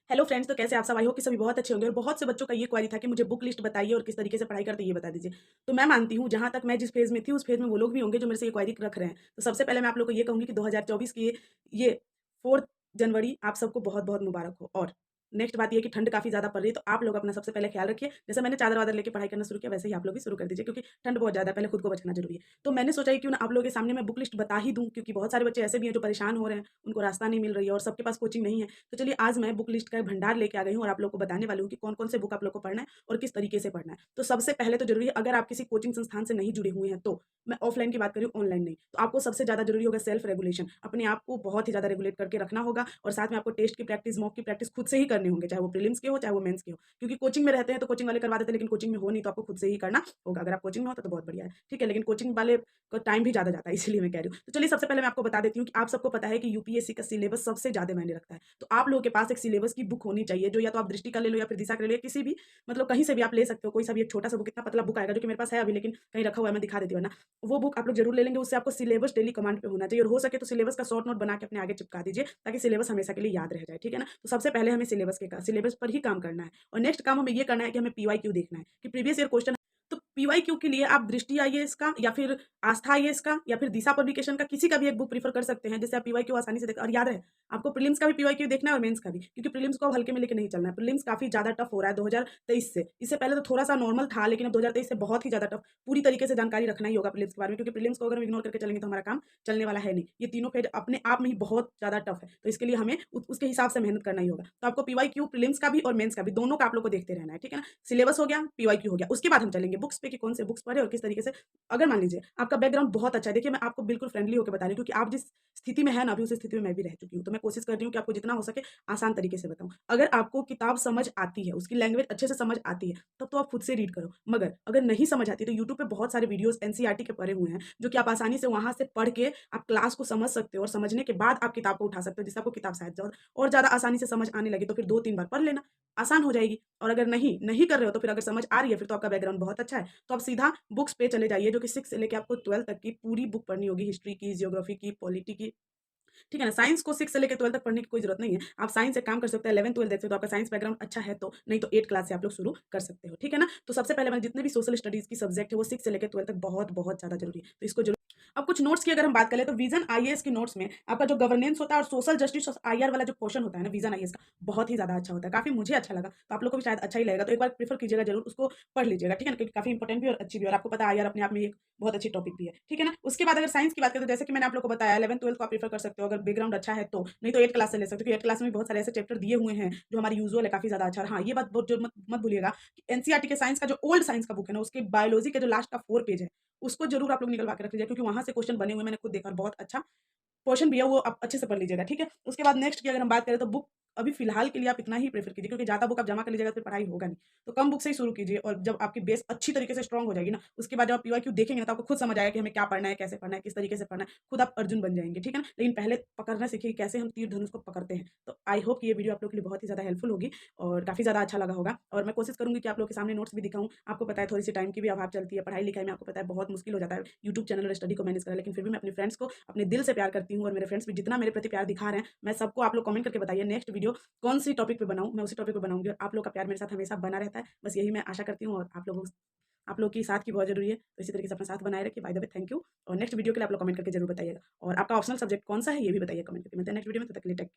Hello friends, तो कैसे आप सब? आई होप कि सभी बहुत अच्छे होंगे। और बहुत से बच्चों का ये क्वेरी था कि मुझे बुक लिस्ट बताइए और किस तरीके से पढ़ाई करते हैं ये बता दीजिए। तो मैं मानती हूँ जहाँ तक मैं जिस फेज़ में थी उस फेज़ में वो लोग भी होंगे जो मेरे से ये क्वेरी रख रहे हैं। तो सबसे पहले मैं आप लोगों को ये कहूँगी कि 2024 की ये 4 जनवरी आप सबको बहुत-बहुत मुबारक हो। और नेक्स्ट बात ये है कि ठंड काफ़ी ज़्यादा पड़ रही है, तो आप लोग अपना सबसे पहले ख़्याल रखिए। जैसे मैंने चादर-वादर लेके पढ़ाई करना शुरू किया वैसे ही आप लोग भी शुरू कर दीजिए, क्योंकि ठंड बहुत ज़्यादा है, पहले खुद को बचाना ज़रूरी है। तो मैंने सोचा कि क्यों ना आप लोगों के सामने मैं बुक लिस्ट बता ही दूँ, क्योंकि बहुत सारे बच्चे ऐसे भी हैं जो परेशान हो रहे हैं, उनको रास्ता नहीं मिल रही है और सबके पास कोचिंग नहीं है। तो चलिए आज मैं बुक लिस्ट का एक भंडार लेके आ गई हूँ और आप लोग को बताने वाली हूँ कि कौन-कौन से बुक आप लोग को पढ़ना है और किस तरीके से पढ़ना है। तो सबसे पहले तो ज़रूरी है, अगर आप किसी कोचिंग संस्थान से नहीं जुड़े हुए हैं तो, मैं ऑफलाइन की बात कर रही हूँ, ऑनलाइन नहीं। तो आपको सबसे ज़्यादा ज़रूरी होगा सेल्फ रेगुलेशन। अपने आप को बहुत ही ज़्यादा रेगुलेट करके रखना होगा और साथ में आपको टेस्ट की प्रैक्टिस, मॉक की प्रैक्टिस खुद से ही करने होंगे, चाहे वो प्रीलिम्स के हो, चाहे वो मेंस के हो। क्योंकि कोचिंग में रहते हैं तो कोचिंग वाले करवा देते हैं, लेकिन कोचिंग में हो नहीं तो आपको खुद से ही करना होगा। अगर आप कोचिंग में हो तो बहुत बढ़िया है, ठीक है? लेकिन कोचिंग वाले को टाइम भी ज़्यादा जाता है, इसलिए मैं कह रही हूँ। तो चलिए सबसे पहले मैं आपको बता देती हूँ कि आप सबको पता है कि यूपीएससी का सिलेबस सबसे ज़्यादा मायने रखता है। तो आप लोगों के पास एक सिलेबस की बुक होनी चाहिए, जो या तो आप दृष्टि का ले लो या फिर दिशा का ले लो, या किसी भी मतलब कहीं से भी आप ले सकते हो। कोई सा भी एक छोटा-सा बुक, इतना पतला बुक आएगा जो कि मेरे पास है अभी, लेकिन कहीं रखा हुआ है, मैं दिखा देती हूँ वरना। वो बुक आप लोग ज़रूर ले लेंगे, उससे आपको सिलेबस डेली कमांड पे होना चाहिए और हो सके तो सिलेबस का शॉर्ट नोट बना के अपने आगे चिपका दीजिए, ताकि सिलेबस हमेशा के लिए याद रह जाए, ठीक है ना? तो सबसे पहले हमें सिलेबस पर ही काम करना है और नेक्स्ट काम हमें ये करना है कि हमें पीवाईक्यू देखना है कि प्रीवियस ईयर क्वेश्चन। तो पीवाईक्यू के लिए आप दृष्टि आईएएस का या फिर आस्था आईएएस का या फिर दिशा पब्लिकेशन का किसी का भी एक बुक प्रेफर कर सकते हैं, जिससे आप पीवाईक्यू आसानी से देख। और याद रहे, आपको प्रीलिम्स का भी पीवाईक्यू देखना है और मेंस का भी, क्योंकि प्रीलिम्स को अब हल्के में लेके नहीं चलना है। प्रीलिम्स काफ़ी ज़्यादा टफ हो रहा है 2023 से। इससे पहले तो थोड़ा-सा नॉर्मल था, लेकिन अब 2023 से बहुत ही ज़्यादा टफ। पूरी तरीके से जानकारी रखना ही होगा प्रीलिम्स के बारे में, क्योंकि प्रीलिम्स को अगर हम इग्नोर करके चलेंगे तो हमारा काम चलने वाला है नहीं। ये तीनों फेज अपने आप में ही बहुत ज़्यादा टफ है, तो इसके लिए हमें उसके हिसाब से मेहनत करना ही होगा। तो आपको पीवाईक्यू प्रीलिम्स का भी और मेंस का भी, दोनों का आप लोग को देखते रहना है, ठीक है ना? सिलेबस हो गया, पीवाईक्यू हो गया, उसके बाद हम चलेंगे बुक्स पे कि कौन से बुक्स पढ़े और किस तरीके से। अगर मान लीजिए आपका बैकग्राउंड बहुत अच्छा है, देखिए मैं आपको बिल्कुल फ्रेंडली होकर बता रही हूँ, क्योंकि आप जिस स्थिति में है ना अभी, उस स्थिति में मैं भी रह चुकी हूँ। तो मैं कोशिश कर रही हूँ कि आपको जितना हो सके आसान तरीके से बताऊँ। अगर आपको किताब समझ आती है, उसकी लैंग्वेज अच्छे से समझ आती है, तब तो आप खुद से रीड करो। मगर अगर नहीं समझ आती तो यूट्यूब पे बहुत सारे वीडियोज़ एनसीईआरटी के पड़े हुए हैं, जो कि आप आसानी से वहाँ से पढ़ के आप क्लास को समझ सकते हो और समझने के बाद आप किताब को उठा सकते हो, जिससे आपको किताब शायद और ज़्यादा आसानी से समझ आने लगे, तो फिर 2-3 बार पढ़ लेना, आसान हो जाएगी। और अगर नहीं कर रहे हो तो फिर अगर समझ आ रही है, फिर तो आपका बैकग्राउंड बहुत अच्छा है। तो आप सीधा बुक्स पे चले जाइए, जो कि 6 से लेके आपको 12 तक की पूरी बुक पढ़नी होगी, हिस्ट्री की, ज्योग्राफी की, पॉलिटी की, ठीक है ना? साइंस को 6 से लेके 12 तक पढ़ने की कोई ज़रूरत नहीं है। आप साइंस एक काम कर सकते हैं, 11-12 देख सकते हो, आपका साइंस बैकग्राउंड अच्छा है तो, नहीं तो 8 क्लास से आप लोग शुरू कर सकते हो, ठीक है ना? तो सबसे पहले मैंने जितने भी सोशल स्टडीज़ की सब्जेक्ट है वो 6 से लेके 12 तक बहुत-बहुत ज़्यादा ज़रूरी है। तो इसको ज़रूर। अब कुछ नोट्स की अगर हम बात करें तो विज़न आईएएस के नोट्स में आपका जो गवर्नेंस होता है और सोशल जस्टिस आईआर वाला जो पोर्शन होता है ना विज़न आईएएस का, बहुत ही ज़्यादा अच्छा होता है। काफ़ी मुझे अच्छा लगा, तो आप लोग को भी शायद अच्छा ही लगेगा। तो एक बार प्रेफ़र कीजिएगा ज़रूर, उसको पढ़ लीजिएगा, ठीक है ना? क्योंकि काफ़ी इंपोर्टेंट भी और अच्छी भी है और आपको पता है आईआर अपने आप में एक बहुत अच्छी टॉपिक भी है, ठीक है ना? उसके बाद अगर साइंस की बात करें तो जैसे कि मैंने आप लोग को बताया 11th-12th को आप प्रेफ़र कर सकते हो, अगर बैकग्राउंड अच्छा है तो, नहीं तो 8 क्लास से ले सकते हो, क्योंकि 8 क्लास में भी बहुत सारे ऐसे चैप्टर दिए हुए हैं जो हमारी यूजुअल है, काफ़ी ज़्यादा अच्छा। और हाँ, ये बात बहुत जो मत मत भूलिएगा कि एनसीईआरटी के साइंस का जो ओल्ड साइंस का बुक है ना, उसके बायोलॉजी के जो लास्ट का 4 पेज है, उसको ज़रूर आप लोग निकलवा के रख लीजिए, क्योंकि वहाँ से क्वेश्चन बने हुए मैंने खुद देखा और बहुत अच्छा पोर्शन भी है, वो आप अच्छे से पढ़ लीजिएगा, ठीक है? उसके बाद नेक्स्ट की अगर हम बात करें तो बुक अभी फ़िलहाल के लिए आप इतना ही प्रेफ़र कीजिए, क्योंकि ज़्यादा बुक आप जमा कर लीजिएगा तो फिर पढ़ाई होगा नहीं। तो कम बुक से ही शुरू कीजिए और जब आपकी बेस अच्छी तरीके से स्ट्रॉन्ग हो जाएगी ना, उसके बाद जब आप पीवाईक्यू देखेंगे ना तो आपको खुद समझ आएगा कि हमें क्या पढ़ना है, कैसे पढ़ना है, किस तरीके से पढ़ना है। खुद आप अर्जुन बन जाएँगे, ठीक है ना? लेकिन पहले पकड़ना सीखिए कि कैसे हम तीर धनुष को पकड़ते हैं। तो आई होप कि ये वीडियो आप लोग के लिए बहुत ही ज़्यादा हेल्पफुल होगी और काफ़ी ज़्यादा अच्छा लगा होगा और मैं कोशिश करूँगी कि आप लोग के सामने नोट्स भी दिखाऊँ। आपको पता है थोड़ी-सी टाइम की भी अभाव चलती है, पढ़ाई-लिखाई में आपको पता है बहुत मुश्किल हो जाता है यूट्यूब चैनल और स्टडी को मैनेज करना, लेकिन फिर भी मैं अपने फ्रेंड्स को अपने दिल से प्यार करती हूँ और मेरे फ्रेंड्स भी जितना मेरे प्रति प्यार दिखा रहे हैं, मैं सबको आप लोग कमेंट करके बताइए नेक्स्ट वीडियो कौन-सी टॉपिक पे बनाऊँ, मैं उसी टॉपिक पे बनाऊँगी और आप लोग का प्यार मेरे साथ हमेशा बना रहता है। बस यही मैं आशा करती हूँ और आप लोग की साथ की बहुत ज़रूरी है, तो इसी तरीके से अपना साथ बनाए रखिए। By the way thank you और नेक्स्ट वीडियो के लिए आप लोग कमेंट करके ज़रूर बताइएगा और आपका ऑप्शनल सब्जेक्ट कौन-सा है ये भी बताइए कमेंट करके। मिलते हैं नेक्स्ट वीडियो में, तब तक के लिए टेक केयर।